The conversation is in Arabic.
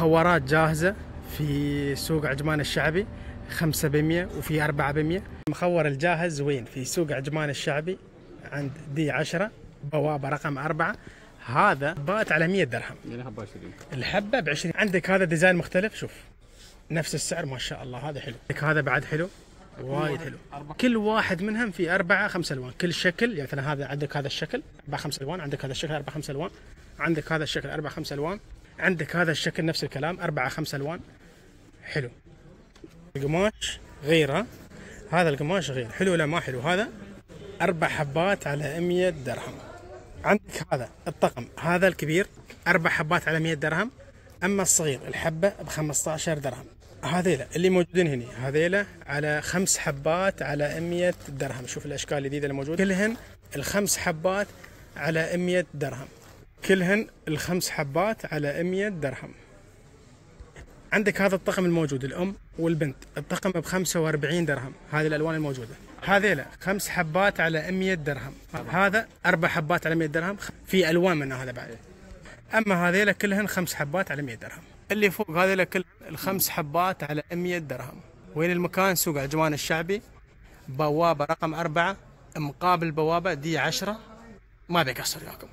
مخورات جاهزة في سوق عجمان الشعبي 5 ب100 وفي 4 ب100. المخور الجاهز وين؟ في سوق عجمان الشعبي عند دي 10 بوابة رقم 4. هذا بات على 100 درهم. الحبة ب20. عندك هذا ديزاين مختلف، شوف نفس السعر ما شاء الله. هذا حلو. هذا بعد حلو وايد حلو. كل واحد منهم في 4 5 الوان. كل شكل يعني مثلا هذا عندك هذا الشكل 4 5 الوان، عندك هذا الشكل 4 5 الوان، عندك هذا الشكل 4 5 الوان، عندك هذا الشكل نفس الكلام 4 5 الوان. حلو. القماش غير، هذا القماش غير. حلو ولا ما حلو؟ هذا 4 حبات على 100 درهم. عندك هذا الطقم، هذا الكبير 4 حبات على 100 درهم، اما الصغير الحبه ب 15 درهم. هذيلا اللي موجودين هنا هذيلا على 5 حبات على 100 درهم. شوف الاشكال الجديده اللي موجوده، كلهن ال5 حبات على 100 درهم، كلهن ال5 حبات على 100 درهم. عندك هذا الطقم الموجود الام والبنت، الطقم ب 45 درهم. هذه الالوان الموجوده. هذيلا 5 حبات على 100 درهم، هذا 4 حبات على 100 درهم، في الوان من هذا بعد. اما هذيلا كلهن 5 حبات على 100 درهم. اللي فوق هذيلا كل ال5 حبات على 100 درهم. وين المكان؟ سوق عجمان الشعبي، بوابه رقم 4 مقابل بوابه دي 10. ما بيقصر وياكم.